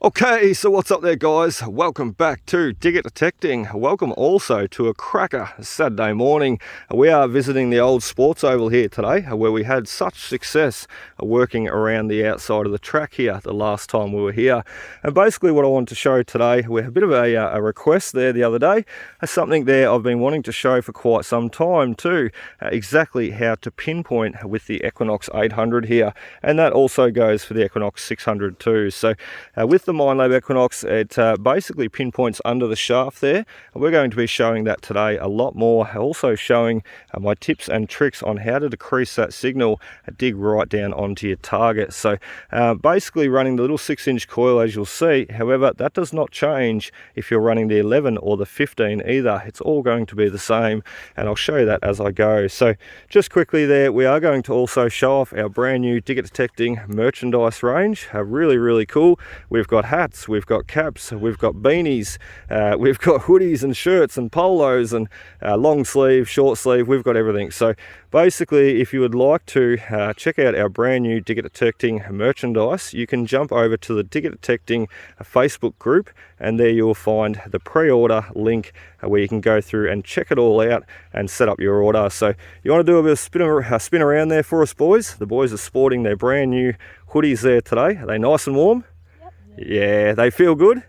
Okay, so what's up there, guys? Welcome back to Dig It Detecting. Welcome also to a cracker Saturday morning. We are visiting the old sports oval here today, where we had such success working around the outside of the track here the last time we were here. And basically what I want to show today, we had a bit of a request there the other day. Something there I've been wanting to show for quite some time too, exactly how to pinpoint with the Equinox 800 here. And that also goes for the Equinox 600 too. So with the Minelab Equinox, it basically pinpoints under the shaft there. We're going to be showing that today a lot more, also showing my tips and tricks on how to decrease that signal, dig right down onto your target. So basically running the little 6-inch coil, as you'll see. However, that does not change if you're running the 11 or the 15 either. It's all going to be the same, and I'll show you that as I go. So just quickly there, we are going to also show off our brand new Dig It Detecting merchandise range. Really cool. We've got hats, we've got caps, we've got beanies, we've got hoodies and shirts and polos and long sleeve, short sleeve, we've got everything. So basically, if you would like to check out our brand new Dig It Detecting merchandise, you can jump over to the Dig It Detecting Facebook group, and there you'll find the pre-order link where you can go through and check it all out and set up your order. So you want to do a bit of spin around there for us, boys? The boys are sporting their brand new hoodies there today. Are they nice and warm? Yeah, they feel good?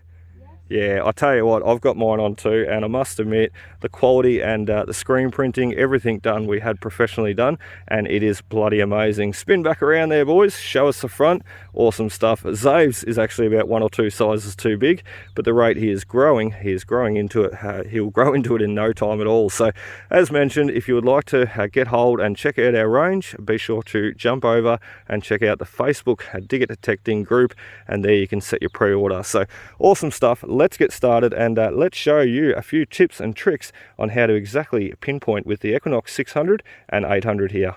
Yeah, I tell you what, I've got mine on too, and I must admit, the quality and the screen printing, everything done, we had professionally done, and it is bloody amazing. Spin back around there, boys, show us the front, awesome stuff. Zave's is actually about 1 or 2 sizes too big, but the rate he is growing into it, he'll grow into it in no time at all. So, as mentioned, if you would like to get hold and check out our range, be sure to jump over and check out the Facebook Dig It Detecting group, and there you can set your pre-order. So, awesome stuff. Let's get started, and let's show you a few tips and tricks on how to exactly pinpoint with the Equinox 600 and 800 here.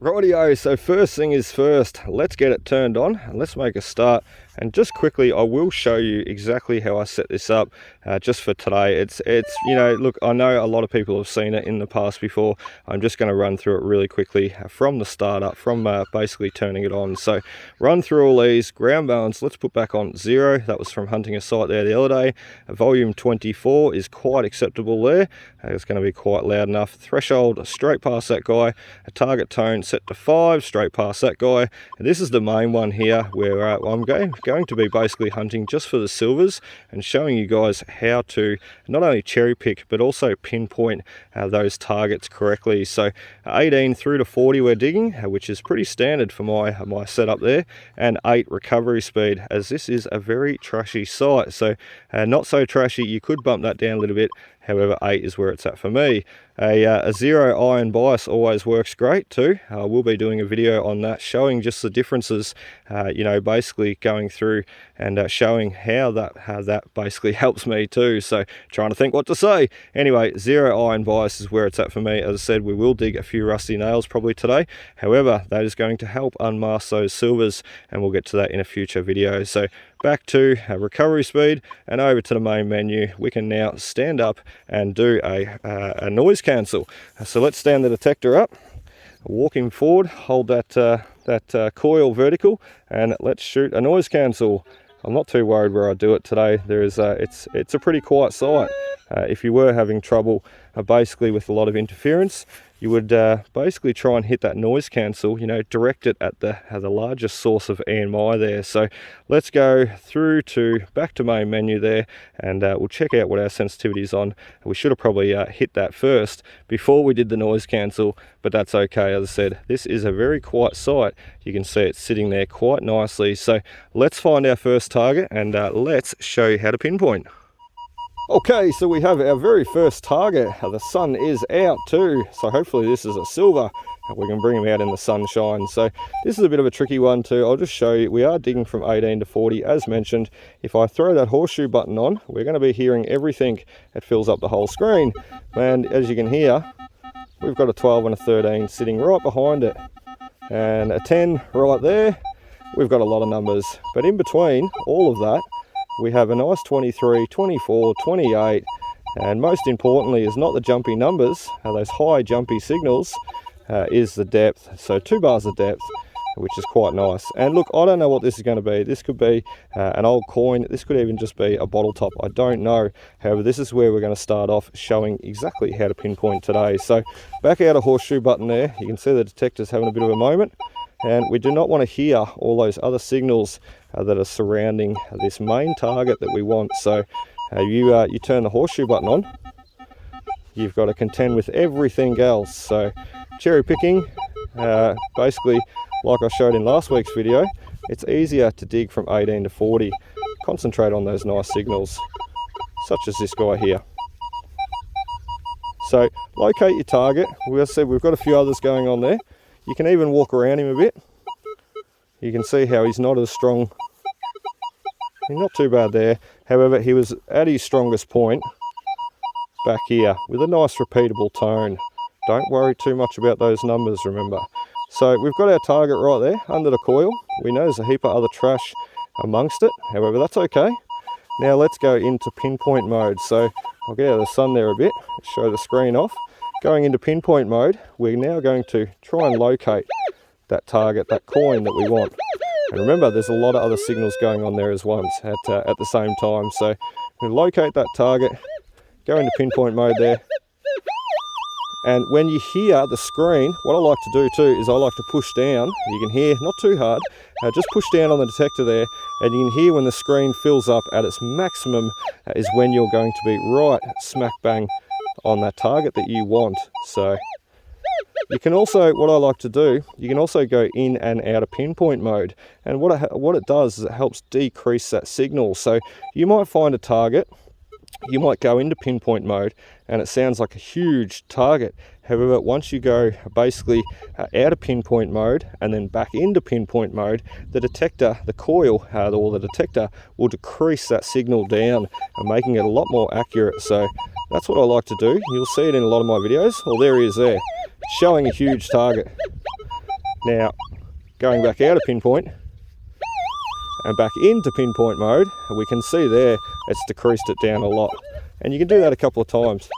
Rightio, so first thing is first, let's get it turned on and let's make a start. And just quickly, I will show you exactly how I set this up just for today. It's you know, look, I know a lot of people have seen it in the past before. I'm just going to run through it really quickly from the start up, from basically turning it on. So run through all these. Ground balance, let's put back on 0. That was from hunting a site there the other day. Volume 24 is quite acceptable there. It's going to be quite loud enough. Threshold, straight past that guy. A target tone set to 5, straight past that guy. And this is the main one here, where I'm going to be basically hunting just for the silvers and showing you guys how to not only cherry pick but also pinpoint those targets correctly. So 18 through to 40 we're digging, which is pretty standard for my setup there, and 8 recovery speed, as this is a very trashy site. So not so trashy, you could bump that down a little bit. However, 8 is where it's at for me. A 0 iron bias always works great too. We'll be doing a video on that, showing just the differences, you know, basically going through and showing how that basically helps me too. So trying to think what to say. Anyway, 0 iron bias is where it's at for me. As I said, we will dig a few rusty nails probably today. However, that is going to help unmask those silvers, and we'll get to that in a future video. So back to recovery speed and over to the main menu. We can now stand up and do a noise cancel. So let's stand the detector up, walk him forward, hold that coil vertical, and let's shoot a noise cancel. I'm not too worried where I do it today. There is it's a pretty quiet site. If you were having trouble basically with a lot of interference, you would basically try and hit that noise cancel, you know, direct it at the largest source of EMI there. So let's go through to back to main menu there, and we'll check out what our sensitivity is on. We should have probably hit that first before we did the noise cancel, but that's okay. As I said, this is a very quiet site. You can see it's sitting there quite nicely. So let's find our first target, and let's show you how to pinpoint. Okay, so we have our very first target. The sun is out too, so hopefully this is a silver and we can bring him out in the sunshine. So this is a bit of a tricky one too. I'll just show you. We are digging from 18 to 40 as mentioned. If I throw that horseshoe button on, we're going to be hearing everything. It fills up the whole screen, and as you can hear, we've got a 12 and a 13 sitting right behind it, and a 10 right there. We've got a lot of numbers, but in between all of that, we have a nice 23, 24, 28, and most importantly is not the jumpy numbers, those high jumpy signals, is the depth. So 2 bars of depth, which is quite nice. And look, I don't know what this is going to be. This could be an old coin. This could even just be a bottle top. I don't know. However, this is where we're going to start off showing exactly how to pinpoint today. So back out a horseshoe button there. You can see the detector's having a bit of a moment. And we do not want to hear all those other signals that are surrounding this main target that we want. So you turn the horseshoe button on. You've got to contend with everything else. So cherry picking, basically, like I showed in last week's video, it's easier to dig from 18 to 40. Concentrate on those nice signals, such as this guy here. So locate your target. We've got a few others going on there. You can even walk around him a bit. You can see how he's not as strong. He's not too bad there. However, he was at his strongest point back here with a nice repeatable tone. Don't worry too much about those numbers, remember. So we've got our target right there under the coil. We know there's a heap of other trash amongst it. However, that's okay. Now let's go into pinpoint mode. So I'll get out of the sun there a bit, show the screen off. Going into pinpoint mode, we're now going to try and locate that target, that coin that we want. And remember, there's a lot of other signals going on there at the same time. So we locate that target, go into pinpoint mode there. And when you hear the screen, what I like to do too is I like to push down. You can hear, not too hard, just push down on the detector there, and you can hear when the screen fills up at its maximum is when you're going to be right smack bang on that target that you want. So you can also, what I like to do, you can also go in and out of pinpoint mode. And what it does is it helps decrease that signal. So you might find a target, you might go into pinpoint mode and it sounds like a huge target. However, once you go basically out of pinpoint mode and then back into pinpoint mode, the detector, the coil, or the detector will decrease that signal down and making it a lot more accurate. So that's what I like to do. You'll see it in a lot of my videos. Well, there he is there, showing a huge target. Now, going back out of pinpoint and back into pinpoint mode, we can see there it's decreased it down a lot. And you can do that a couple of times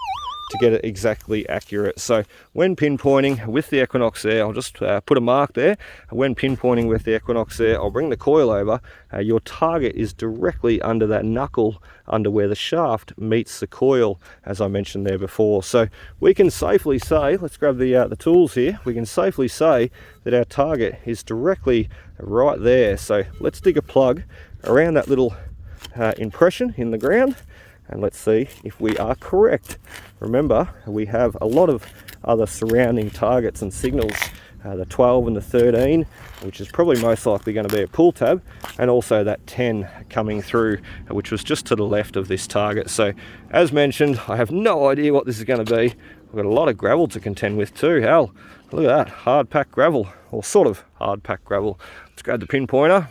to get it exactly accurate. So when pinpointing with the Equinox there, I'll just put a mark there. When pinpointing with the Equinox there, I'll bring the coil over. Your target is directly under that knuckle, under where the shaft meets the coil, as I mentioned there before. So we can safely say, let's grab the tools here, we can safely say that our target is directly right there. So let's dig a plug around that little impression in the ground, and let's see if we are correct. Remember, we have a lot of other surrounding targets and signals, the 12 and the 13, which is probably most likely going to be a pull tab, and also that 10 coming through, which was just to the left of this target. So as mentioned, I have no idea what this is going to be. We've got a lot of gravel to contend with too. Hell, look at that, hard packed gravel, or sort of hard packed gravel. Let's grab the pinpointer.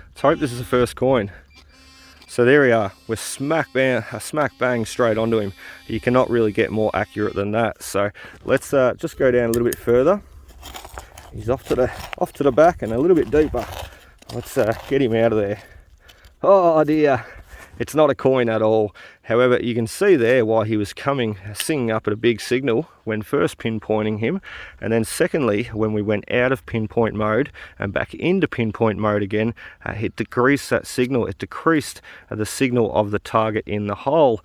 Let's hope this is the first coin. So there we are, we're smack bang straight onto him. You cannot really get more accurate than that. So let's just go down a little bit further. He's off to the back and a little bit deeper. Let's get him out of there. Oh dear, it's not a coin at all. However, you can see there why he was singing up at a big signal when first pinpointing him, and then secondly, when we went out of pinpoint mode and back into pinpoint mode again, it decreased that signal. It decreased the signal of the target in the hole,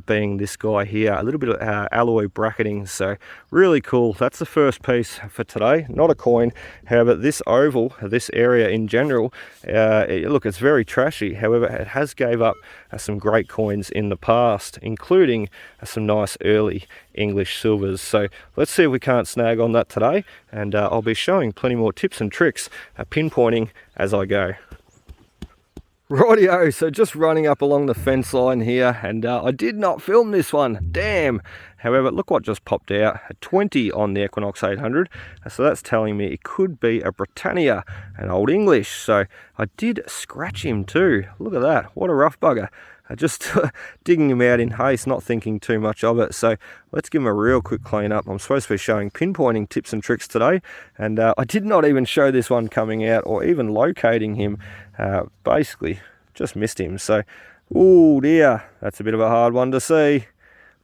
being this guy here. A little bit of alloy bracketing, so really cool. That's the first piece for today. Not a coin, however, this oval, this area in general, look, it's very trashy. However, it has gave up some great coins in the past, including some nice early English silvers. So let's see if we can't snag on that today, and I'll be showing plenty more tips and tricks pinpointing as I go. Rightio, so just running up along the fence line here, and I did not film this one, damn. However, look what just popped out, a 20 on the Equinox 800, so that's telling me it could be a Britannia, an Old English. So I did scratch him too, look at that, what a rough bugger. Just digging him out in haste, not thinking too much of it. So let's give him a real quick clean up. I'm supposed to be showing pinpointing tips and tricks today, and I did not even show this one coming out or even locating him. Basically just missed him. So oh dear, that's a bit of a hard one to see.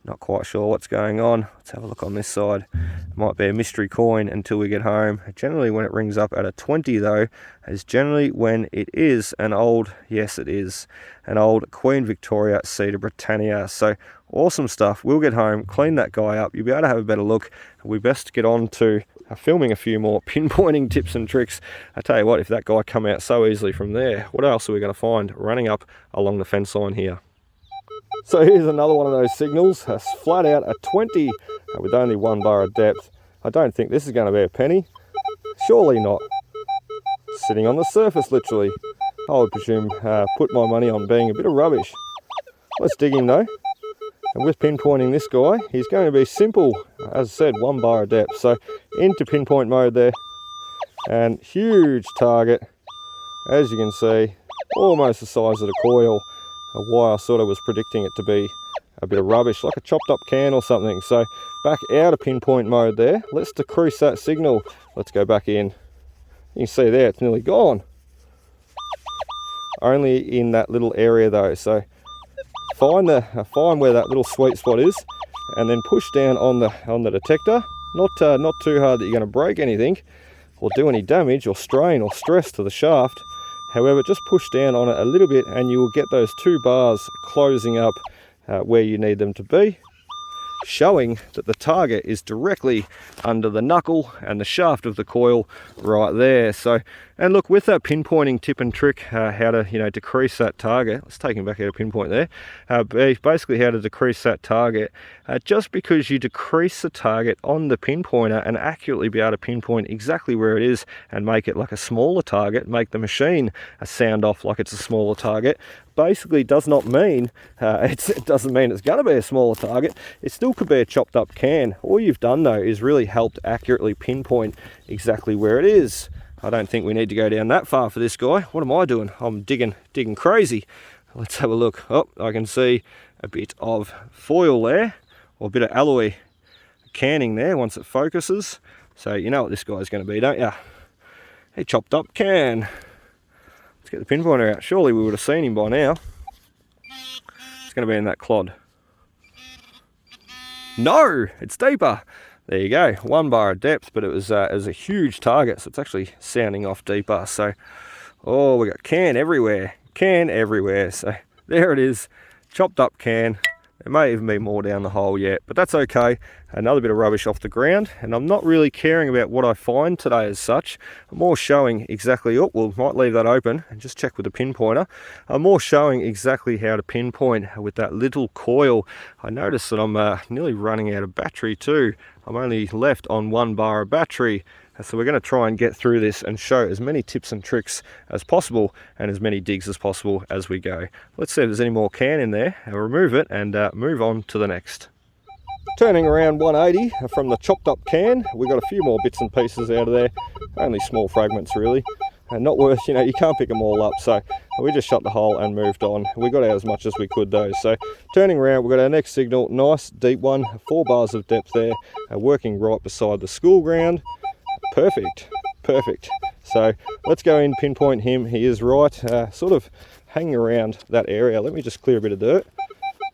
Not quite sure what's going on. Let's have a look on this side. It might be a mystery coin until we get home. Generally when it rings up at a 20 though, is generally when it is an old, yes it is, an old Queen Victoria Cedar Britannia. So awesome stuff. We'll get home, clean that guy up. You'll be able to have a better look. We best get on to filming a few more pinpointing tips and tricks. I tell you what, if that guy come out so easily from there, what else are we going to find running up along the fence line here? So here's another one of those signals, flat out a 20 with only 1 bar of depth. I don't think this is going to be a penny. Surely not. Sitting on the surface literally. I would presume put my money on being a bit of rubbish. Let's dig him though. And with pinpointing this guy, he's going to be simple. As I said, 1 bar of depth. So into pinpoint mode there. And huge target. As you can see, almost the size of the coil. Why I sort of was predicting it to be a bit of rubbish, like a chopped up can or something. So back out of pinpoint mode there. Let's decrease that signal. Let's go back in. You can see there, it's nearly gone. Only in that little area though. So find where that little sweet spot is, and then push down on the detector. Not too hard that you're going to break anything, or do any damage, or strain, or stress to the shaft. However, just push down on it a little bit and you will get those 2 bars closing up where you need them to be, showing that the target is directly under the knuckle and the shaft of the coil right there. So, and look, with that pinpointing tip and trick, how to decrease that target. Let's take him back out of pinpoint there. Basically how to decrease that target. Just because you decrease the target on the pinpointer and accurately be able to pinpoint exactly where it is and make it like a smaller target, make the machine sound off like it's a smaller target, basically does not mean it doesn't mean it's going to be a smaller target. It still could be a chopped up can. All you've done though is really helped accurately pinpoint exactly where it is. I don't think we need to go down that far for this guy. What am I doing? I'm digging crazy. Let's have a look. Oh, I can see a bit of foil there, or a bit of alloy canning there once it focuses. So you know what this guy's going to be, don't you? A chopped up can. Let's get the pinpointer out. Surely we would have seen him by now. It's going to be in that clod. No, it's deeper. There you go, 1 bar of depth, but it was a huge target, so it's actually sounding off deeper. So, oh, we got can everywhere. So there it is, chopped up can. There may even be more down the hole yet, but that's okay. Another bit of rubbish off the ground, and I'm not really caring about what I find today as such. I'm more showing exactly, might leave that open and just check with the pinpointer. I'm more showing exactly how to pinpoint with that little coil. I noticed that I'm nearly running out of battery too. I'm only left on 1 bar of battery. So we're going to try and get through this and show as many tips and tricks as possible and as many digs as possible as we go. Let's see if there's any more can in there. I'll remove it and move on to the next. Turning around 180 from the chopped up can, we got a few more bits and pieces out of there. Only small fragments really, and not worth, you can't pick them all up. So we just shut the hole and moved on. We got out as much as we could though. So turning around, we've got our next signal, nice deep one, 4 bars of depth there, working right beside the school ground. Perfect. So let's go in, pinpoint him. He is right, sort of hanging around that area. Let me just clear a bit of dirt.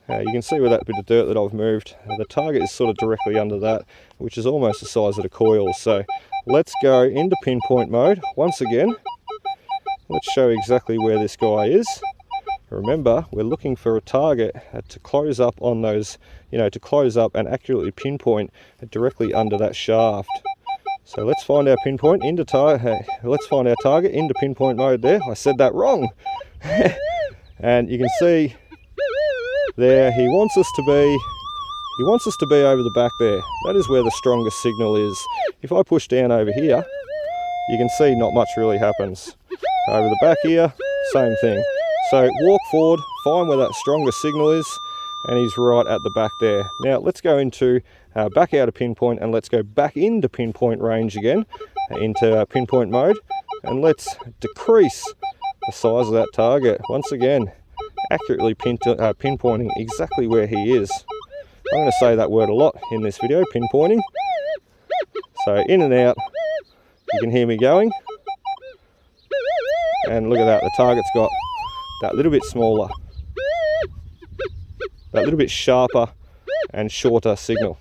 You can see with that bit of dirt that I've moved, the target is sort of directly under that, which is almost the size of the coil. So let's go into pinpoint mode once again. Let's show exactly where this guy is. Remember, we're looking for a target to close up on those, to close up and accurately pinpoint directly under that shaft. So let's find our pinpoint into let's find our target into pinpoint mode there. I said that wrong. And you can see there he wants us to be over the back there. That is where the strongest signal is. If I push down over here, you can see not much really happens. Over the back here, same thing. So walk forward, find where that strongest signal is, and he's right at the back there. Now let's go into back out of pinpoint and let's go back into pinpoint range again, into pinpoint mode, and let's decrease the size of that target. Once again, accurately pinpointing exactly where he is. I'm going to say that word a lot in this video, pinpointing. So in and out, you can hear me going. And look at that, the target's got that little bit smaller, that little bit sharper and shorter signal.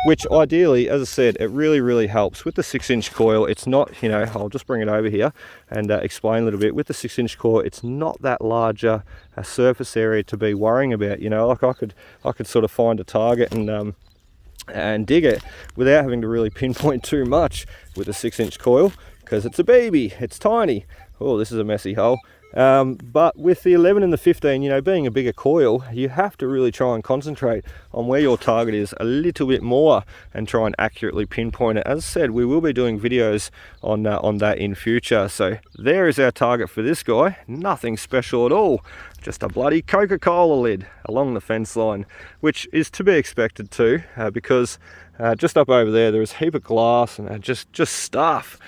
Which ideally, as I said, it really helps. With the 6-inch coil, it's not, you know, I'll just bring it over here and explain a little bit. With the 6-inch coil, it's not that larger a surface area to be worrying about. You know, like I could sort of find a target and dig it without having to really pinpoint too much with a 6-inch coil, because it's a baby, it's tiny. Oh, this is a messy hole. But with the 11 and the 15, you know, being a bigger coil, you have to really try and concentrate on where your target is a little bit more and try and accurately pinpoint it. As I said, we will be doing videos on that in future. So there is our target for this guy. Nothing special at all. Just a bloody Coca-Cola lid along the fence line, which is to be expected too, because just up over there is a heap of glass and just stuff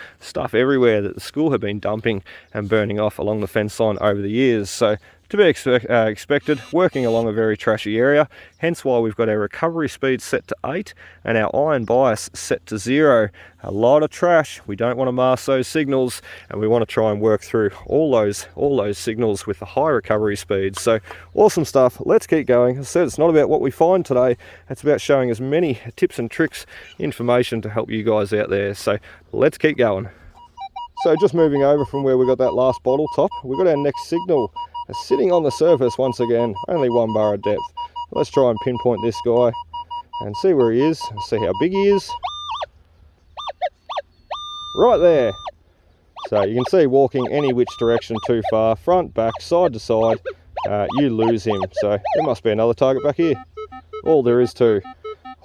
everywhere that the school have been dumping and burning off along the fence line over the years. So to be expected, working along a very trashy area, hence why we've got our recovery speed set to 8 and our iron bias set to 0. A lot of trash. We don't want to mask those signals, and we want to try and work through all those signals with the high recovery speed. So awesome stuff. Let's keep going. As I said, it's not about what we find today, it's about showing as many tips and tricks, information to help you guys out there. So let's keep going. So just moving over from where we got that last bottle top, we've got our next signal sitting on the surface once again, only 1 bar of depth. Let's try and pinpoint this guy and see where he is, see how big he is. Right there. So you can see, walking any which direction too far, front, back, side to side, you lose him. So there must be another target back here. All there is to.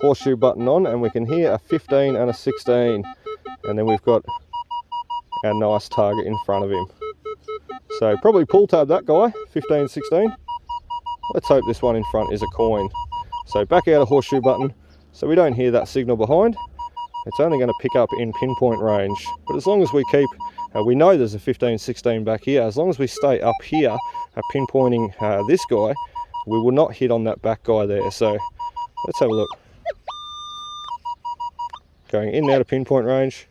Horseshoe button on, and we can hear a 15 and a 16. And then we've got our nice target in front of him. So probably pull tab that guy, 15, 16. Let's hope this one in front is a coin. So back out a horseshoe button, so we don't hear that signal behind. It's only going to pick up in pinpoint range. But as long as we keep, we know there's a 15, 16 back here. As long as we stay up here, pinpointing this guy, we will not hit on that back guy there. So let's have a look. Going in and out of pinpoint range,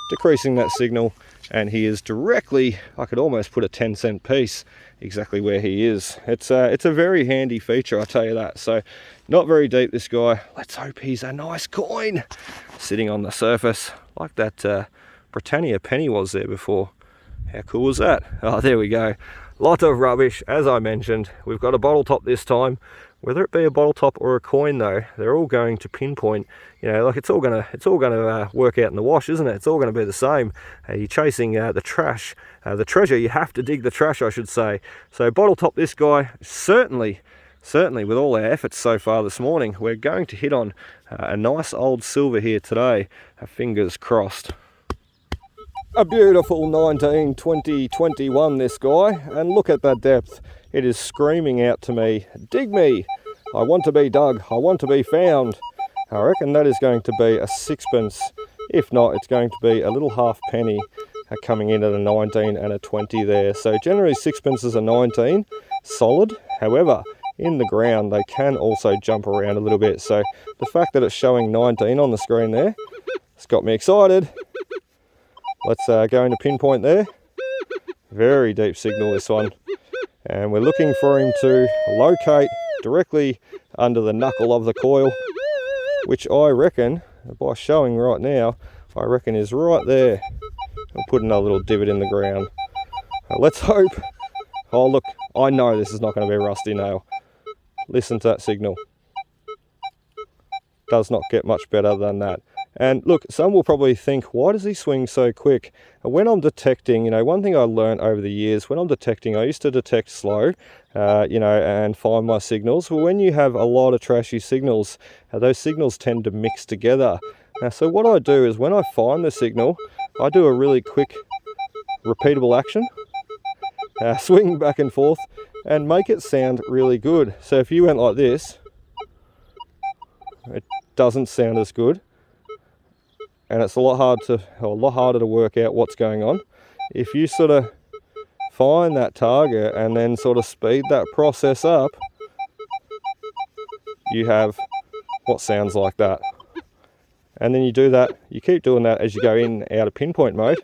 decreasing that signal, and he is directly, I could almost put a 10-cent piece exactly where he is. It's a very handy feature, I tell you that. So not very deep, this guy. Let's hope he's a nice coin sitting on the surface like that Britannia penny was there before. How cool was that? Oh, there we go. Lot of rubbish, as I mentioned. We've got a bottle top this time. Whether it be a bottle top or a coin, though, they're all going to pinpoint. You know, like it's all gonna work out in the wash, isn't it? It's all going to be the same. You're chasing the trash, the treasure. You have to dig the trash, I should say. So bottle top this guy, certainly with all our efforts so far this morning, we're going to hit on a nice old silver here today. Fingers crossed. A beautiful 19, 20, 21 this guy, and look at that depth. It is screaming out to me, dig me, I want to be dug, I want to be found. I reckon that is going to be a 6pence. If not, it's going to be a little half penny coming in at a 19 and a 20 there. So generally 6pences are 19, solid. However, in the ground they can also jump around a little bit. So the fact that it's showing 19 on the screen there, it's got me excited. Let's go into pinpoint there. Very deep signal, this one. And we're looking for him to locate directly under the knuckle of the coil, which I reckon, by showing right now, I reckon is right there. I'll put another little divot in the ground. Let's hope. Oh look, I know this is not going to be a rusty nail. Listen to that signal. Does not get much better than that. And look, some will probably think, why does he swing so quick? When I'm detecting, you know, one thing I learned over the years, when I'm detecting, I used to detect slow, you know, and find my signals. Well, when you have a lot of trashy signals, those signals tend to mix together. So what I do is when I find the signal, I do a really quick, repeatable action, swing back and forth, and make it sound really good. So if you went like this, it doesn't sound as good. And it's a lot harder to work out what's going on. If you sort of find that target and then sort of speed that process up, you have what sounds like that. And then you do that, you keep doing that as you go in and out of pinpoint mode.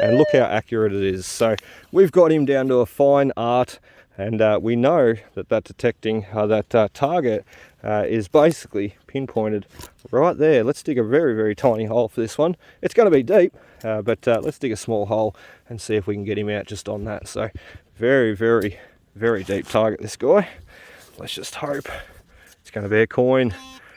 And look how accurate it is. So we've got him down to a fine art. and we know that detecting that target is basically pinpointed right there. Let's dig a very, very tiny hole for this one. It's going to be deep, but let's dig a small hole and see if we can get him out just on that. So very, very, very deep target, this guy. Let's just hope it's going to be a coin.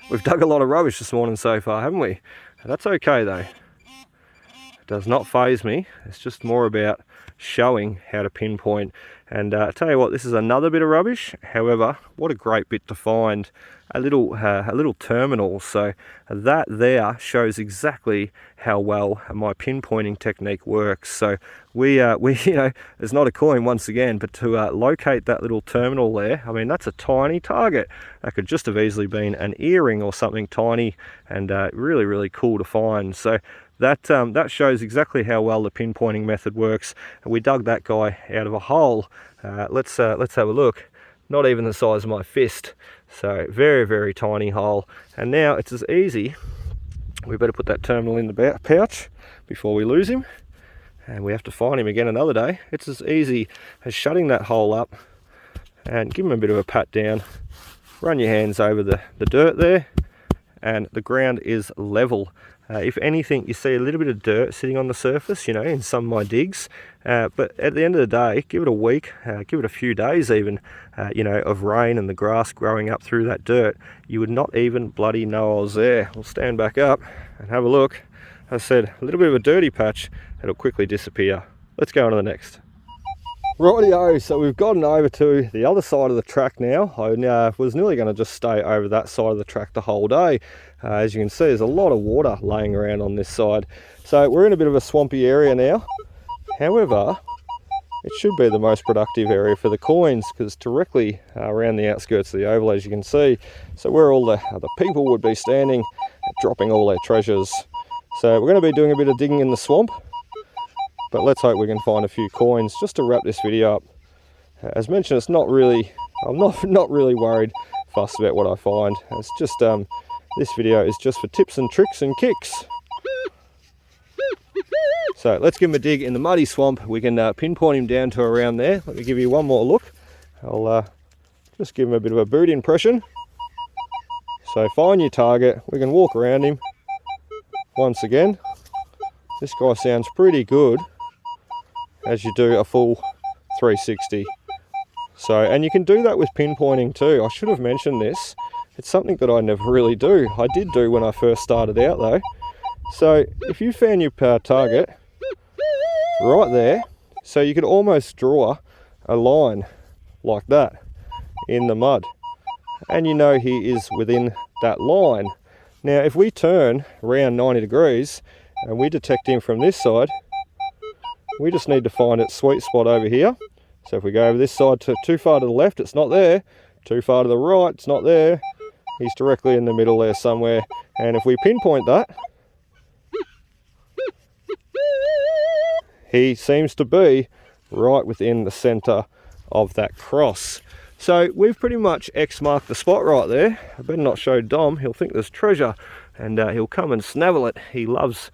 We've dug a lot of rubbish this morning so far, haven't we? That's okay though. It does not faze me. It's just more about showing how to pinpoint. And I tell you what, this is another bit of rubbish. However, what a great bit to find. A little terminal. So that there shows exactly how well my pinpointing technique works. So we you know, it's not a coin once again, but to locate that little terminal there, I mean, that's a tiny target. That could just have easily been an earring or something tiny, and really, really cool to find. So that shows exactly how well the pinpointing method works. And we dug that guy out of a hole. Let's have a look. Not even the size of my fist. So very, very tiny hole. And now it's as easy. We better put that terminal in the pouch before we lose him. And we have to find him again another day. It's as easy as shutting that hole up and give him a bit of a pat down. Run your hands over the dirt there, and the ground is level. If anything, you see a little bit of dirt sitting on the surface, you know, in some of my digs. But at the end of the day, give it a week, give it a few days even, you know, of rain and the grass growing up through that dirt. You would not even bloody know I was there. We'll stand back up and have a look. As I said, a little bit of a dirty patch. It'll quickly disappear. Let's go on to the next. Rightio, so we've gotten over to the other side of the track now. I was nearly going to just stay over that side of the track the whole day. As you can see, there's a lot of water laying around on this side. So we're in a bit of a swampy area now. However, it should be the most productive area for the coins, because directly around the outskirts of the oval, as you can see, so where all the other people would be standing, dropping all their treasures. So we're going to be doing a bit of digging in the swamp. But let's hope we can find a few coins just to wrap this video up. As mentioned, it's not really, I'm not really worried, fussed about what I find. It's just, this video is just for tips and tricks and kicks. So let's give him a dig in the muddy swamp. We can pinpoint him down to around there. Let me give you one more look. I'll just give him a bit of a boot impression. So find your target. We can walk around him. Once again, this guy sounds pretty good as you do a full 360. So, and you can do that with pinpointing too. I should have mentioned this. It's something that I never really do. I did do when I first started out though. So if you found your target right there, so you could almost draw a line like that in the mud, and you know he is within that line. Now if we turn around 90 degrees and we detect him from this side, we just need to find its sweet spot over here. So if we go over this side too far to the left, it's not there. Too far to the right, it's not there. He's directly in the middle there somewhere. And if we pinpoint that, he seems to be right within the center of that cross. So we've pretty much X-marked the spot right there. I better not show Dom, he'll think there's treasure, and he'll come and snavel it. He loves,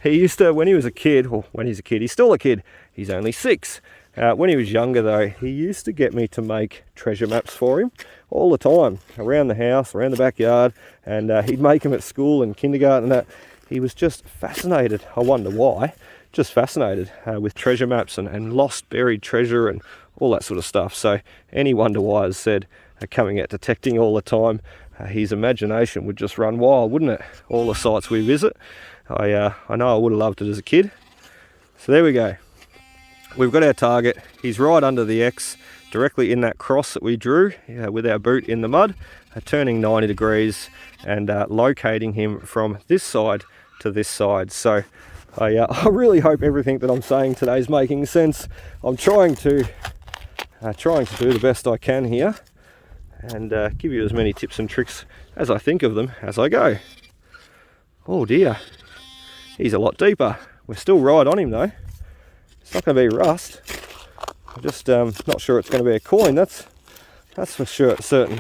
he used to, when he was a kid, or when he's a kid, he's still a kid, he's only 6. When he was younger though, he used to get me to make treasure maps for him all the time, around the house, around the backyard, and he'd make them at school and kindergarten and that. He was just fascinated, I wonder why, just fascinated with treasure maps and lost buried treasure and all that sort of stuff. So any wonder why, as said, coming out detecting all the time, his imagination would just run wild, wouldn't it? All the sites we visit. I know I would have loved it as a kid. So there we go. We've got our target. He's right under the X, directly in that cross that we drew with our boot in the mud, turning 90 degrees and locating him from this side to this side. So I really hope everything that I'm saying today is making sense. I'm trying to do the best I can here and give you as many tips and tricks as I think of them as I go. Oh dear, he's a lot deeper. We're still right on him though. It's not going to be rust. I'm just not sure it's going to be a coin. That's for sure, certain.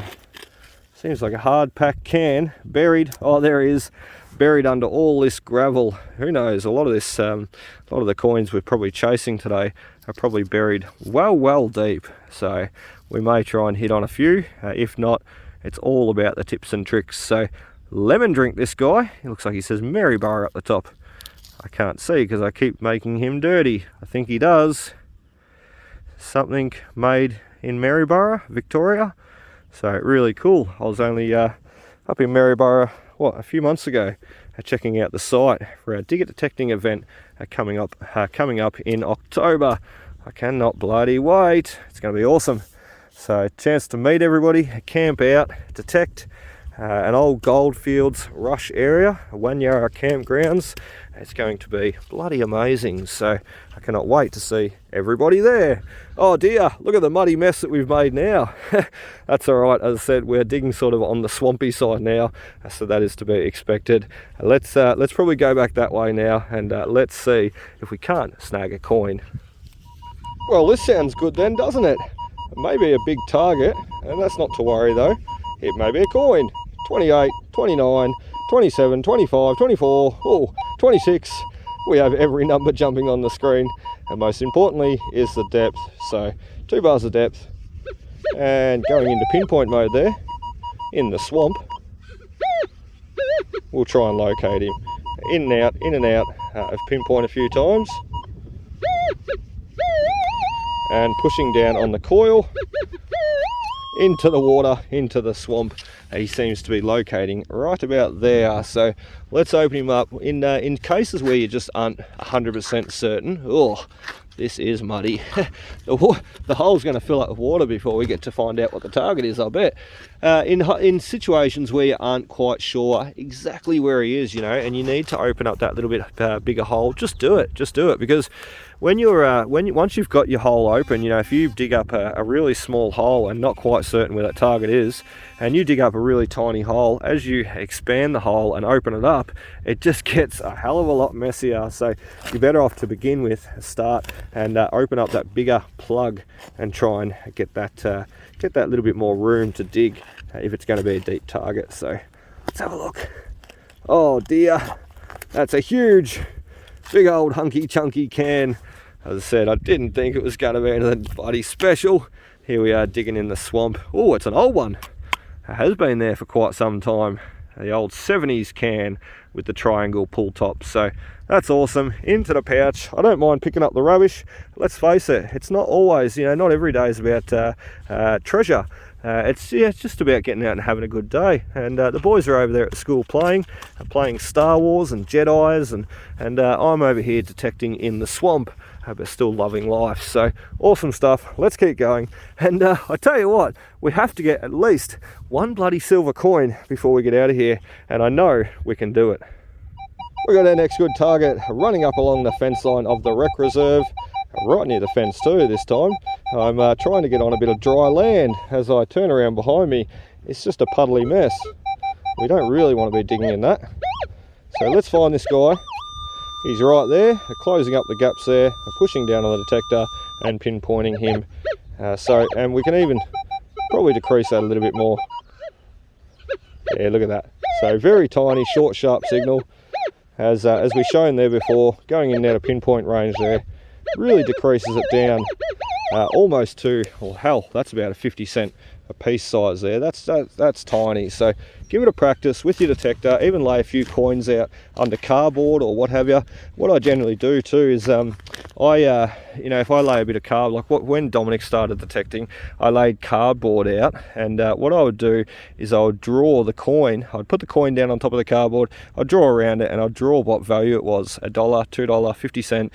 Seems like a hard packed can buried. Oh, there he is, buried under all this gravel. Who knows? A lot of this, a lot of the coins we're probably chasing today are probably buried well deep, so we may try and hit on a few. If not, it's all about the tips and tricks. So lemon drink this guy. He looks like he says Maryborough at the top. I can't see because I keep making him dirty. I think he does. Something made in Maryborough, Victoria. So really cool. I was only up in Maryborough, what, a few months ago, checking out the site for our digger detecting event coming up in October. I cannot bloody wait. It's going to be awesome. So chance to meet everybody, camp out, detect an old Goldfields Rush area, Wanyara campgrounds. It's going to be bloody amazing, so I cannot wait to see everybody there. Oh dear, look at the muddy mess that we've made now. That's all right. As I said, we're digging sort of on the swampy side now, so that is to be expected. Let's probably go back that way now, and let's see if we can't snag a coin. Well, this sounds good then, doesn't it? Maybe a big target, and that's not to worry though. It may be a coin. 28, 29, 27, 25, 24, oh, 26. We have every number jumping on the screen, and most importantly is the depth. So 2 bars of depth, and going into pinpoint mode there in the swamp. We'll try and locate him. In and out of pinpoint a few times, and pushing down on the coil into the water, into the swamp. He seems to be locating right about there. So let's open him up. In cases where you just aren't 100% certain, oh, this is muddy. The hole's going to fill up with water before we get to find out what the target is, I bet. In situations where you aren't quite sure exactly where he is, you know, and you need to open up that little bit bigger hole, just do it, because when you're once you've got your hole open, you know, if you dig up a really small hole and not quite certain where that target is, and you dig up a really tiny hole, as you expand the hole and open it up, it just gets a hell of a lot messier. So you're better off to begin with, start and open up that bigger plug and try and get that little bit more room to dig if it's going to be a deep target. So let's have a look. Oh dear, that's a huge, big old hunky chunky can. As I said, I didn't think it was going to be anything bloody special. Here we are digging in the swamp. Oh, it's an old one. It has been there for quite some time. The old 70s can with the triangle pull top. So that's awesome. Into the pouch. I don't mind picking up the rubbish. Let's face it, it's not always, you know, not every day is about treasure. It's just about getting out and having a good day. And the boys are over there at the school playing Star Wars and Jedis, and I'm over here detecting in the swamp, but still loving life. So awesome stuff. Let's keep going. And I tell you what, we have to get at least one bloody silver coin before we get out of here, and I know we can do it. We got our next good target running up along the fence line of the rec reserve, right near the fence too this time. I'm trying to get on a bit of dry land. As I turn around behind me, it's just a puddly mess. We don't really want to be digging in that. So let's find this guy. He's right there, closing up the gaps there, pushing down on the detector and pinpointing him. And we can even probably decrease that a little bit more. Yeah, look at that. So very tiny, short, sharp signal. As we've shown there before, going in now to pinpoint range there, really decreases it down almost to, well, hell, that's about a 50-cent a piece size there. That's tiny. So give it a practice with your detector. Even lay a few coins out under cardboard or what have you. What I generally do too is you know, if I lay a bit of cardboard, like when Dominic started detecting, I laid cardboard out, and what I would do is I would draw the coin. I'd put the coin down on top of the cardboard, I'd draw around it, and I'd draw what value it was, $1, $2, 50 cent,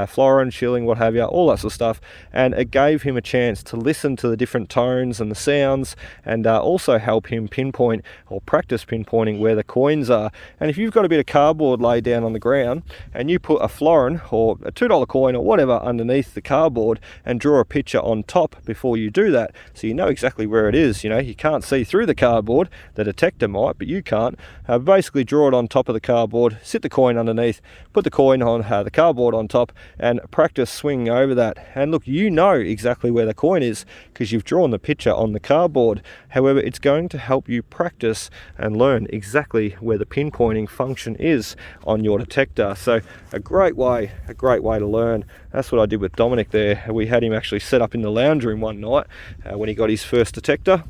florin, shilling, what have you, all that sort of stuff. And it gave him a chance to listen to the different tones and the sounds, and also help him pinpoint or practice pinpointing where the coins are. And if you've got a bit of cardboard laid down on the ground and you put a florin or a $2 coin or whatever underneath the cardboard and draw a picture on top before you do that, so you know exactly where it is. You know, you can't see through the cardboard, the detector might, but you can't. Basically draw it on top of the cardboard, sit the coin underneath, put the coin on the cardboard on top, and practice swinging over that. And look, you know exactly where the coin is because you've drawn the picture on the cardboard. However, it's going to help you practice and learn exactly where the pinpointing function is on your detector. So a great way to learn. That's what I did with Dominic there. We had him actually set up in the lounge room one night when he got his first detector.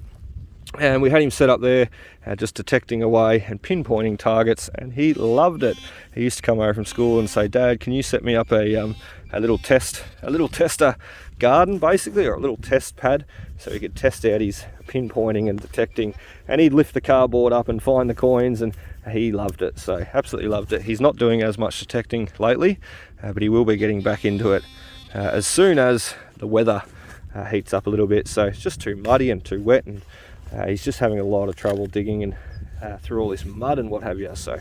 And we had him set up there just detecting away and pinpointing targets, and he loved it. He used to come over from school and say, "Dad, can you set me up a little tester garden, basically, or a little test pad, so he could test out his pinpointing and detecting." And he'd lift the cardboard up and find the coins, and he loved it. So absolutely loved it. He's not doing as much detecting lately, but he will be getting back into it as soon as the weather heats up a little bit. So it's just too muddy and too wet, and he's just having a lot of trouble digging and through all this mud and what have you. So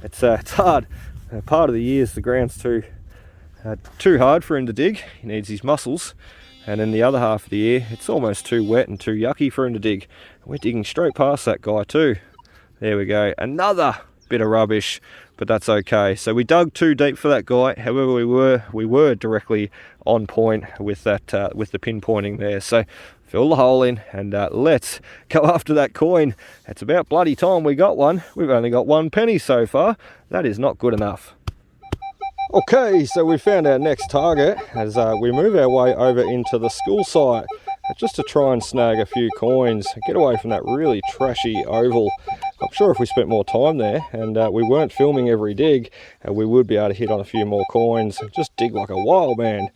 it's hard. Part of the year is the ground's too hard for him to dig. He needs his muscles. And then the other half of the year, it's almost too wet and too yucky for him to dig. We're digging straight past that guy too. There we go. Another bit of rubbish, but that's okay. So we dug too deep for that guy. However, we were directly on point with that with the pinpointing there. So fill the hole in and let's go after that coin. It's about bloody time we got one. We've only got 1 penny so far. That is not good enough. Okay, so we found our next target as we move our way over into the school site just to try and snag a few coins, get away from that really trashy oval. I'm sure if we spent more time there and we weren't filming every dig, we would be able to hit on a few more coins, just dig like a wild man.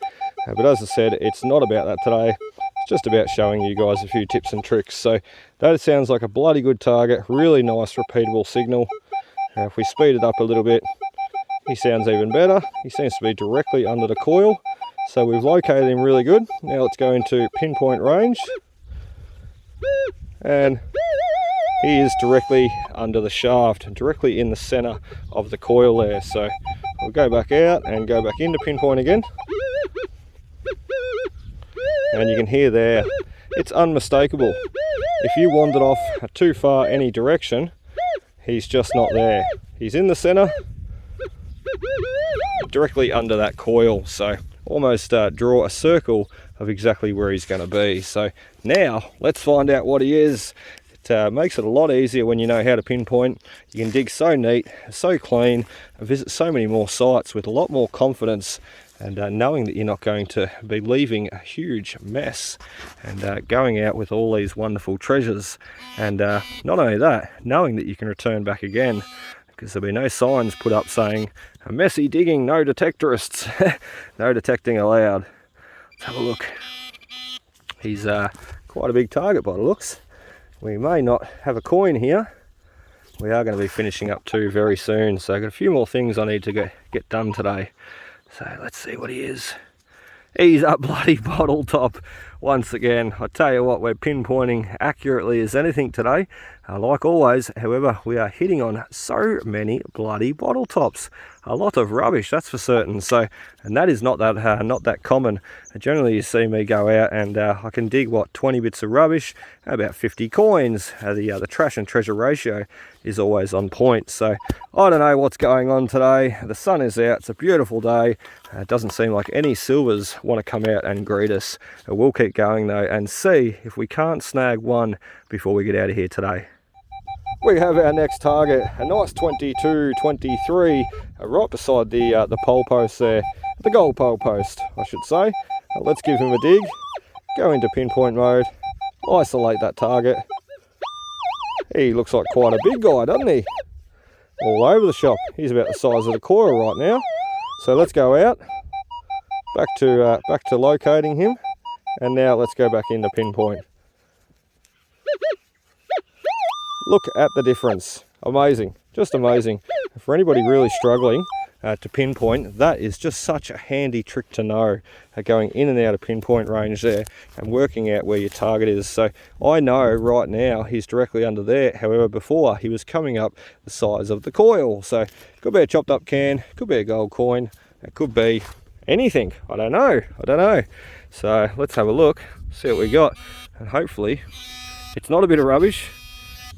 But as I said, it's not about that today. It's just about showing you guys a few tips and tricks. So that sounds like a bloody good target, really nice repeatable signal. If we speed it up a little bit, he sounds even better. He seems to be directly under the coil. So we've located him really good. Now let's go into pinpoint range. And he is directly under the shaft, directly in the center of the coil there. So we'll go back out and go back into pinpoint again. And you can hear there, it's unmistakable. If you wandered off too far any direction, he's just not there. He's in the center, directly under that coil. So almost draw a circle of exactly where he's going to be. So now let's find out what he is. It makes it a lot easier when you know how to pinpoint. You can dig so neat, so clean, and visit so many more sites with a lot more confidence, and knowing that you're not going to be leaving a huge mess, and going out with all these wonderful treasures. And not only that, knowing that you can return back again, because there'll be no signs put up saying messy digging, no detectorists. No detecting allowed. Let's have a look. He's quite a big target by the looks. We may not have a coin here. We are going to be finishing up too very soon, so I've got a few more things I need to get done today. So let's see what he is. He's a bloody bottle top once again. I tell you what, we're pinpointing accurately as anything today. Like always, however, we are hitting on so many bloody bottle tops. A lot of rubbish, that's for certain. So, and that is not that common. Generally, you see me go out and I can dig 20 bits of rubbish, about 50 coins. The trash and treasure ratio is always on point. So I don't know what's going on today. The sun is out. It's a beautiful day. It doesn't seem like any silvers want to come out and greet us. We'll keep going though and see if we can't snag one before we get out of here today. We have our next target, a nice 22-23, right beside the pole post there, the goal pole post, I should say. Let's give him a dig, go into pinpoint mode, isolate that target. He looks like quite a big guy, doesn't he? All over the shop. He's about the size of the coil right now. So let's go out, back to locating him, and now let's go back into pinpoint. Look at the difference. Amazing, just amazing. For anybody really struggling to pinpoint, that is just such a handy trick to know, going in and out of pinpoint range there and working out where your target is. So I know right now he's directly under there. However, before he was coming up the size of the coil. So could be a chopped up can, could be a gold coin, it could be anything. I don't know. So let's have a look, see what we got, and hopefully it's not a bit of rubbish.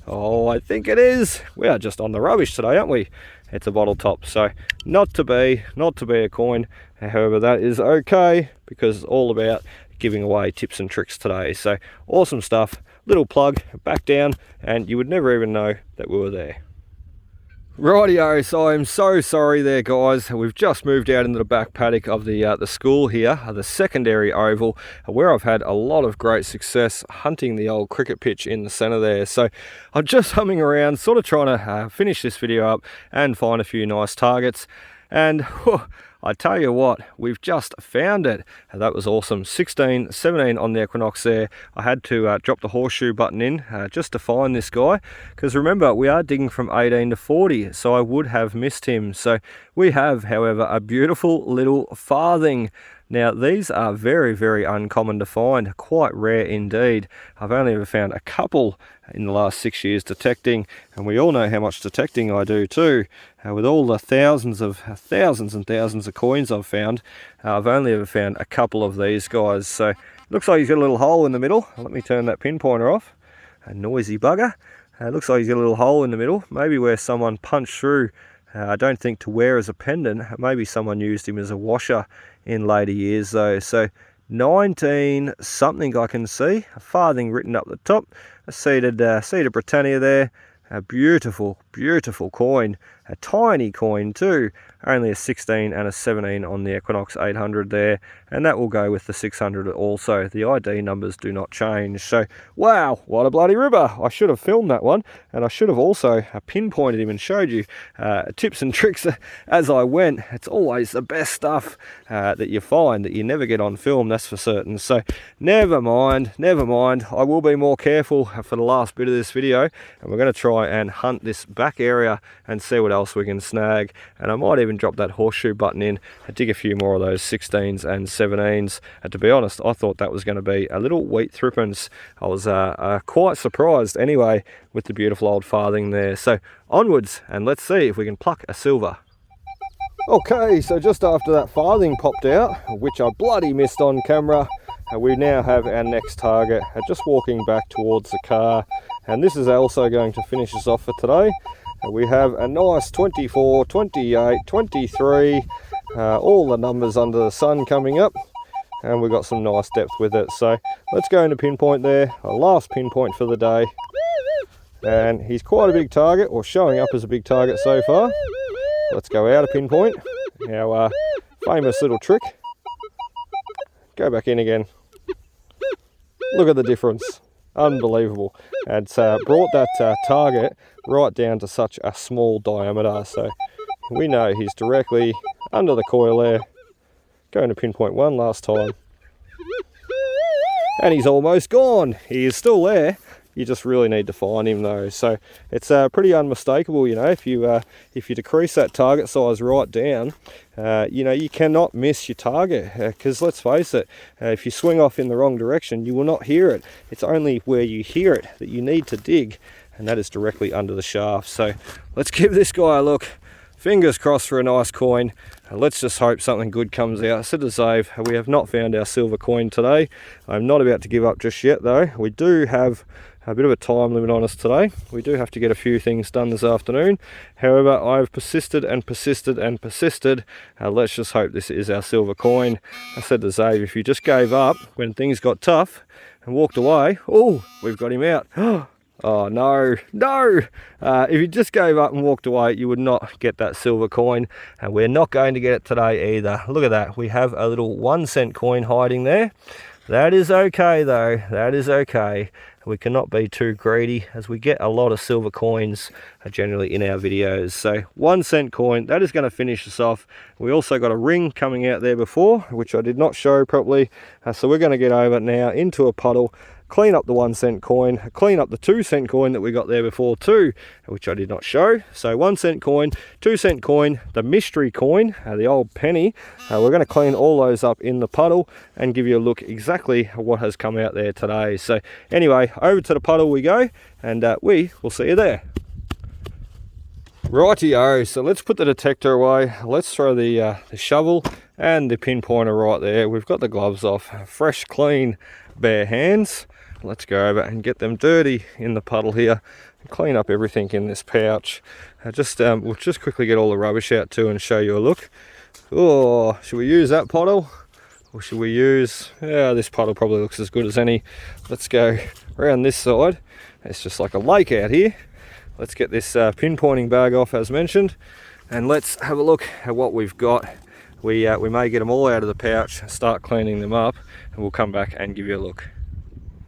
Oh, I think it is. We are just on the rubbish today, aren't we? It's a bottle top, so not to be a coin. However, that is okay, because it's all about giving away tips and tricks today. So awesome stuff. Little plug, back down, and you would never even know that we were there. Rightio, so I'm so sorry there, guys. We've just moved out into the back paddock of the school here, the secondary oval, where I've had a lot of great success hunting the old cricket pitch in the centre there. So I'm just humming around, sort of trying to finish this video up and find a few nice targets. And whew, I tell you what, we've just found it. That was awesome. 16, 17 on the Equinox there. I had to drop the horseshoe button in just to find this guy, because remember, we are digging from 18 to 40, so I would have missed him. So we have, however, a beautiful little farthing. Now, these are very, very uncommon to find, quite rare indeed. I've only ever found a couple in the last 6 years detecting, and we all know how much detecting I do too. With all the thousands and thousands of coins I've found, I've only ever found a couple of these guys. So it looks like he's got a little hole in the middle. Let me turn that pinpointer off. A noisy bugger. Looks like he's got a little hole in the middle, maybe where someone punched through. I don't think to wear as a pendant. Maybe someone used him as a washer in later years though. So 19 something I can see, a farthing written up the top, a seeded Britannia there, a beautiful, beautiful coin, a tiny coin too, only a 16 and a 17 on the Equinox 800 there, and that will go with the 600 also. The ID numbers do not change. So wow, what a bloody ripper. I should have filmed that one, and I should have also pinpointed him and showed you tips and tricks as I went. It's always the best stuff that you find that you never get on film, that's for certain. So never mind, I will be more careful for the last bit of this video, and we're going to try and hunt this back area and see what else we can snag. And I might even drop that horseshoe button in and dig a few more of those 16s and 17s. And to be honest, I thought that was going to be a little wheat threepence. I was quite surprised anyway with the beautiful old farthing there. So onwards, and let's see if we can pluck a silver. Okay, so just after that farthing popped out, which I bloody missed on camera, we now have our next target, just walking back towards the car. And this is also going to finish us off for today. We have a nice 24, 28, 23, all the numbers under the sun coming up, and we've got some nice depth with it. So let's go into pinpoint there, our last pinpoint for the day. And he's quite a big target, or showing up as a big target so far. Let's go out of pinpoint, our famous little trick. Go back in again. Look at the difference. Unbelievable. And it's brought that target right down to such a small diameter, so we know he's directly under the coil there. Going to pinpoint one last time, and he's almost gone. He is still there. You just really need to find him though. So it's pretty unmistakable, you know, if you decrease that target size right down, you know, you cannot miss your target, because let's face it, if you swing off in the wrong direction, you will not hear it. It's only where you hear it that you need to dig, and that is directly under the shaft. So let's give this guy a look. Fingers crossed for a nice coin. Let's just hope something good comes out. I said to Zave, we have not found our silver coin today. I'm not about to give up just yet though. We do have a bit of a time limit on us today. We do have to get a few things done this afternoon. However, I've persisted and persisted and persisted. Let's just hope this is our silver coin. I said to Zave, if you just gave up when things got tough and walked away, oh, we've got him out. Oh no, no! If you just gave up and walked away, you would not get that silver coin, and we're not going to get it today either. Look at that, we have a little 1 cent coin hiding there. That is okay though, that is okay. We cannot be too greedy, as we get a lot of silver coins generally in our videos. So 1 cent coin, that is going to finish us off. We also got a ring coming out there before, which I did not show properly. So we're going to get over now into a puddle, clean up the 1 cent coin, clean up the 2 cent coin that we got there before too, which I did not show. So 1 cent coin, 2 cent coin, the mystery coin, the old penny. We're going to clean all those up in the puddle and give you a look exactly what has come out there today. So anyway, over to the puddle we go, and we will see you there. Rightio, so let's put the detector away. Let's throw the shovel and the pinpointer right there. We've got the gloves off, fresh, clean, bare hands. Let's go over and get them dirty in the puddle here and clean up everything in this pouch. We'll just quickly get all the rubbish out too and show you a look. Oh, should we use that puddle? or should we use, this puddle probably looks as good as any. Let's go around this side. It's just like a lake out here. Let's get this pinpointing bag off as mentioned, and let's have a look at what we've got. We may get them all out of the pouch, start cleaning them up, and we'll come back and give you a look.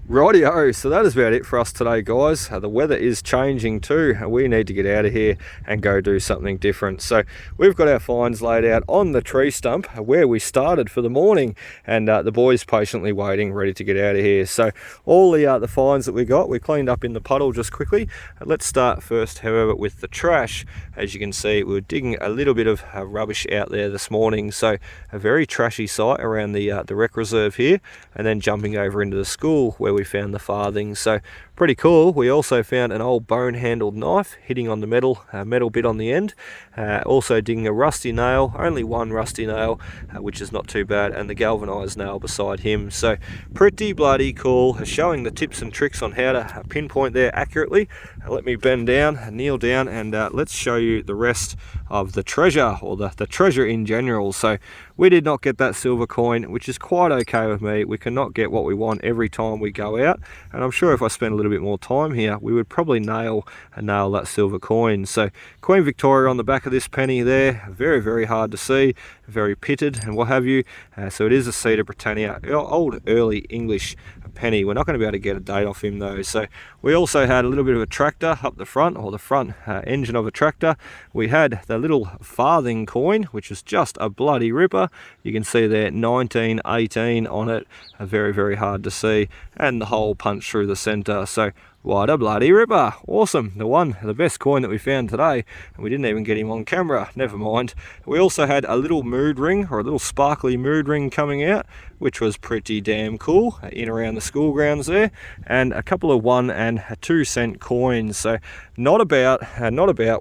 Rightio, so that is about it for us today, guys. The weather is changing too. We need to get out of here and go do something different. So we've got our finds laid out on the tree stump where we started for the morning, and the boys patiently waiting, ready to get out of here. So all the finds that we got, we cleaned up in the puddle just quickly. Let's start first, however, with the trash. As you can see, we were digging a little bit of rubbish out there this morning. So a very trashy site around the rec reserve here, and then jumping over into the school where we found the farthings. So pretty cool. We also found an old bone handled knife hitting on the metal bit on the end. Also digging a rusty nail, only one rusty nail, which is not too bad, and the galvanized nail beside him. So pretty bloody cool, showing the tips and tricks on how to pinpoint there accurately. Let me bend down, kneel down, and let's show you the rest of the treasure, or the treasure in general. So we did not get that silver coin, which is quite okay with me. We cannot get what we want every time we go out, and I'm sure if I spend a little bit more time here, we would probably nail that silver coin. So Queen Victoria on the back of this penny there, very, very hard to see, very pitted and what have you. So it is a Cedar Britannia, old early English penny. We're not going to be able to get a date off him though. So we also had a little bit of a tractor up the front, or the front engine of a tractor. We had the little farthing coin, which is just a bloody ripper. You can see there 1918 on it, very, very hard to see, and the hole punched through the center. So what a bloody ripper. Awesome. The best coin that we found today, and we didn't even get him on camera. Never mind. We also had a little mood ring, or a little sparkly mood ring coming out, which was pretty damn cool, in around the school grounds there, and a couple of 1 and 2 cent coins. So not about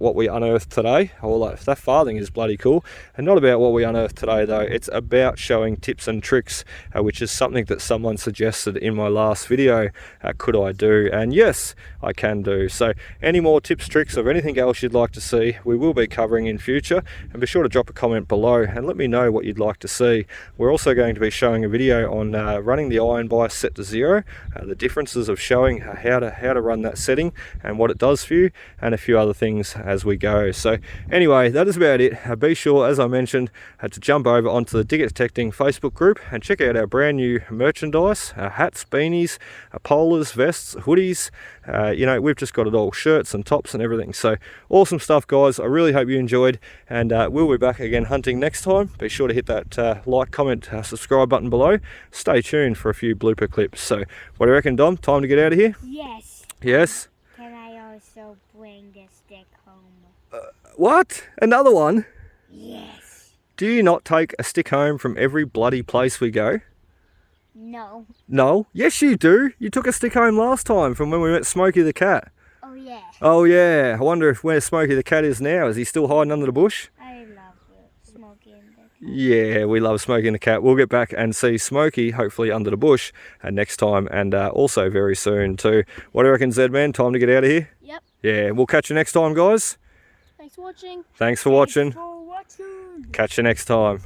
what we unearthed today, although that farthing is bloody cool, and not about what we unearthed today though. It's about showing tips and tricks, which is something that someone suggested in my last video. Could I do? And yes, I can do. So any more tips, tricks, or anything else you'd like to see, we will be covering in future, and be sure to drop a comment below and let me know what you'd like to see. We're also going to be showing a video on running the iron bias set to 0, the differences of showing how to run that setting and what it does for you, and a few other things as we go. So anyway, that is about it. Be sure, as I mentioned, to jump over onto the Dig It Detecting Facebook group and check out our brand new merchandise, hats, beanies, polars, vests, hoodies. We've just got it all, shirts and tops and everything. So awesome stuff, guys. I really hope you enjoyed, and we'll be back again hunting next time. Be sure to hit that like, comment, subscribe button below. Stay tuned for a few blooper clips. So what do you reckon, Dom? Time to get out of here? Yes. Yes? Can I also bring the stick home? What? Another one? Yes. Do you not take a stick home from every bloody place we go? No. No? Yes, you do. You took a stick home last time from when we met Smokey the cat. Oh, yeah. Oh, yeah. I wonder where Smokey the cat is now. Is he still hiding under the bush? I love Smokey and the cat. Yeah, we love Smokey and the cat. We'll get back and see Smokey, hopefully under the bush, next time, and also very soon too. What do you reckon, Z-Man? Time to get out of here? Yep. Yeah, we'll catch you next time, guys. Thanks for watching. Thanks for watching. Thanks for watching. Catch you next time.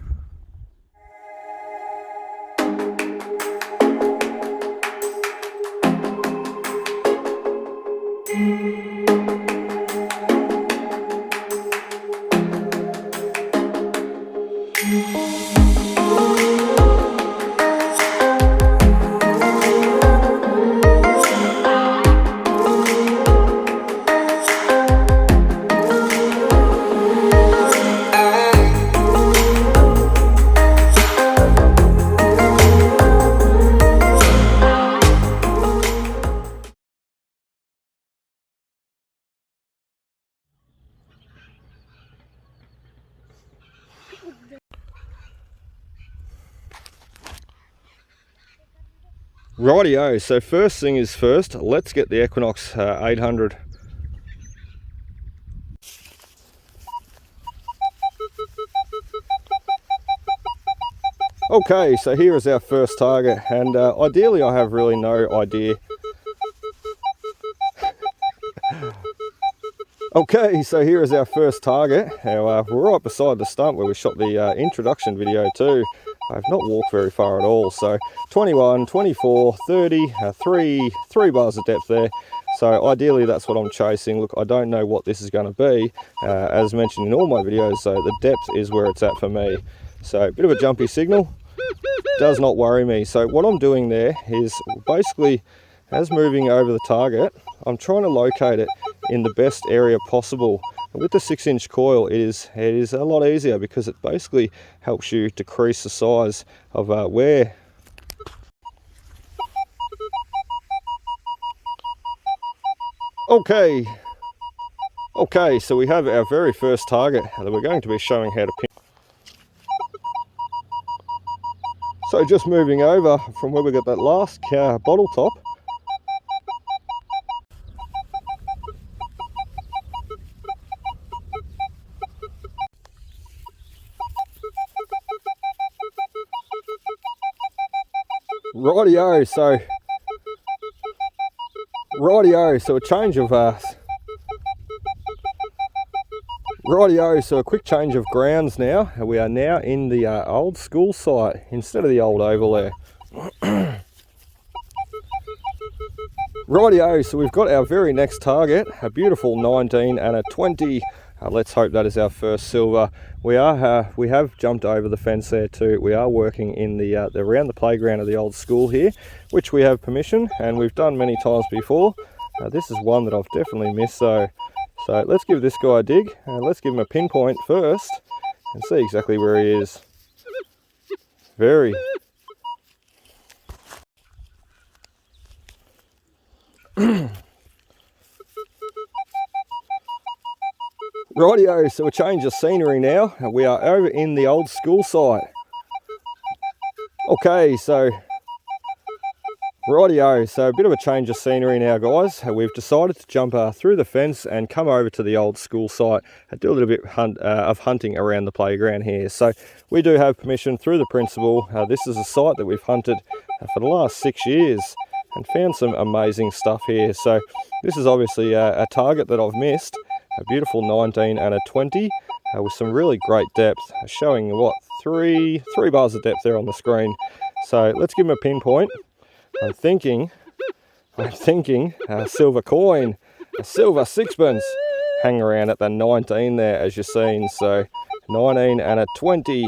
Rightio, so first thing is first, let's get the Equinox 800. Okay, so here is our first target, and ideally I have really no idea. Okay, so here is our first target. We're right beside the stump where we shot the introduction video too. I've not walked very far at all. So 21, 24, 30, three bars of depth there. So ideally that's what I'm chasing. Look, I don't know what this is going to be, as mentioned in all my videos, so the depth is where it's at for me. So a bit of a jumpy signal, does not worry me. So what I'm doing there is basically, as moving over the target, I'm trying to locate it in the best area possible. And with the 6-inch coil, it is a lot easier because it basically helps you decrease the size of where. Okay, so we have our very first target that we're going to be showing how to pin. So just moving over from where we got that last bottle top. Rightio, so a change of rightio, so a quick change of grounds now. We are now in the old school site instead of the old oval there. Rightio, so we've got our very next target, a beautiful 19 and a 20. Let's hope that is our first silver. We have jumped over the fence there too. We are working in the around the playground of the old school here, which we have permission and we've done many times before. This is one that I've definitely missed though. So let's give this guy a dig and let's give him a pinpoint first and see exactly where he is. Very. Rightio, so a change of scenery now. We are over in the old school site. Okay, so rightio, so a bit of a change of scenery now, guys. We've decided to jump through the fence and come over to the old school site and do a little bit of hunting around the playground here. So we do have permission through the principal. This is a site that we've hunted for the last 6 years and found some amazing stuff here. So this is obviously a target that I've missed. A beautiful 19 and a 20 with some really great depth, showing what, three bars of depth there on the screen. So let's give him a pinpoint. I'm thinking a silver coin, a silver sixpence, hang around at the 19 there as you've seen. So 19 and a 20.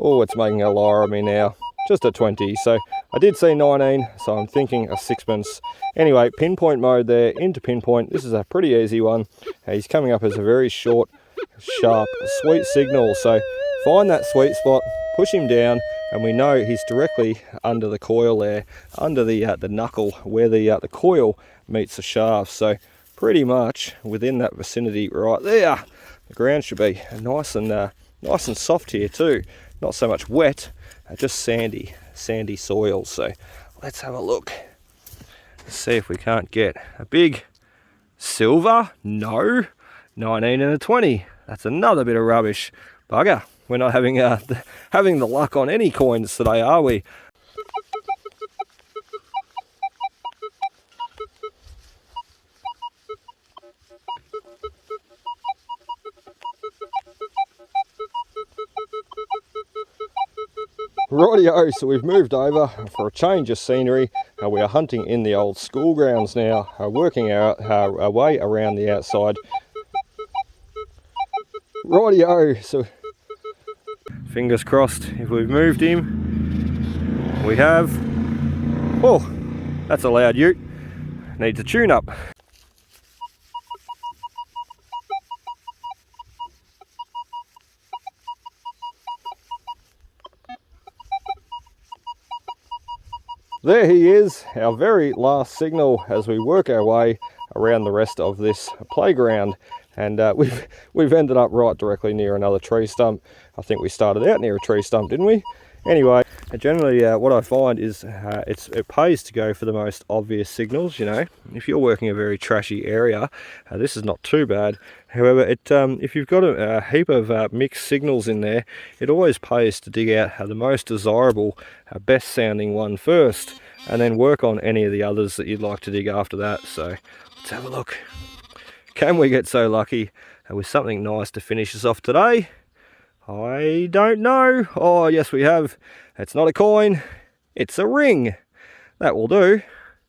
Oh, it's making a liar of me now. Just a 20. So I did say 19, so I'm thinking a sixpence. Anyway, pinpoint mode there, into pinpoint. This is a pretty easy one. He's coming up as a very short, sharp, sweet signal. So find that sweet spot, push him down, and we know he's directly under the coil there, under the knuckle where the coil meets the shaft. So pretty much within that vicinity right there. The ground should be nice and soft here too. Not so much wet, just sandy soil. So let's have a look. Let's see if we can't get a big silver. No, 19 and a 20. That's another bit of rubbish. Bugger. We're not having the luck on any coins today, are we? Rightio, so we've moved over for a change of scenery. We are hunting in the old school grounds now, working our way around the outside. Rightio, so fingers crossed if we've moved him. We have. Oh, that's a loud ute. Needs a tune up. There he is, our very last signal as we work our way around the rest of this playground. And we've ended up right directly near another tree stump. I think we started out near a tree stump, didn't we? Anyway, generally what I find is it pays to go for the most obvious signals, you know. If you're working a very trashy area, this is not too bad. However, if you've got a heap of mixed signals in there, it always pays to dig out the most desirable, best sounding one first, and then work on any of the others that you'd like to dig after that. So let's have a look. Can we get so lucky with something nice to finish us off today? I don't know. Oh, yes, we have. It's not a coin. It's a ring. That will do.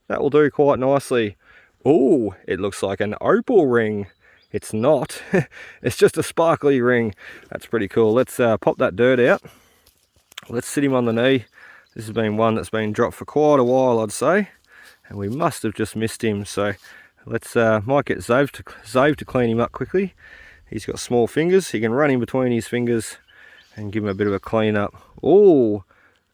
That will do quite nicely. Oh, it looks like an opal ring. It's not. It's just a sparkly ring. That's pretty cool. Let's pop that dirt out. Let's sit him on the knee. This has been one that's been dropped for quite a while, I'd say. And we must have just missed him. So let's might get Zave to clean him up quickly. He's got small fingers. He can run in between his fingers and give him a bit of a clean up. Oh,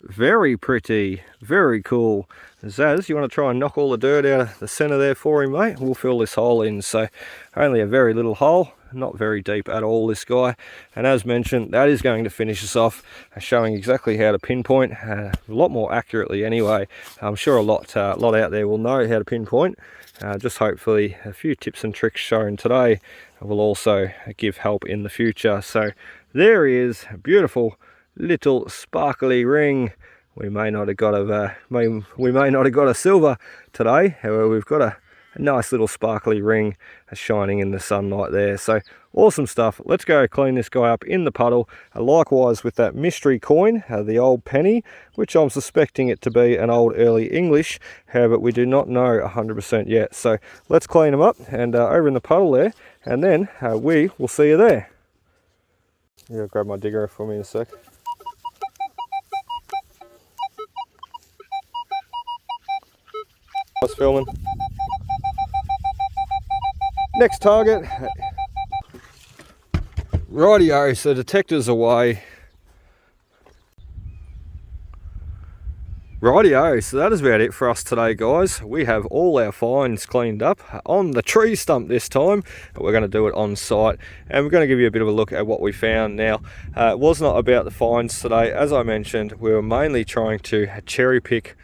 very pretty. Very cool. Zaz, you want to try and knock all the dirt out of the center there for him, mate? We'll fill this hole in. So only a very little hole, not very deep at all, this guy. And as mentioned, that is going to finish us off, showing exactly how to pinpoint, a lot more accurately anyway. I'm sure a lot out there will know how to pinpoint. Just hopefully a few tips and tricks shown today will also give help in the future. So there he is, a beautiful little sparkly ring. We may not have got a silver today, however we've got a nice little sparkly ring shining in the sunlight there. So awesome stuff. Let's go clean this guy up in the puddle. Likewise with that mystery coin, the old penny, which I'm suspecting it to be an old early English, however we do not know 100% yet. So let's clean them up and over in the puddle there, and then we will see you there. Yeah, grab my digger for me in a sec. I was filming. Next target. Rightio, so detector's away. Rightio, so that is about it for us today, guys. We have all our finds cleaned up on the tree stump this time. We're going to do it on site, and we're going to give you a bit of a look at what we found. Now, it was not about the finds today. As I mentioned, we were mainly trying to cherry pick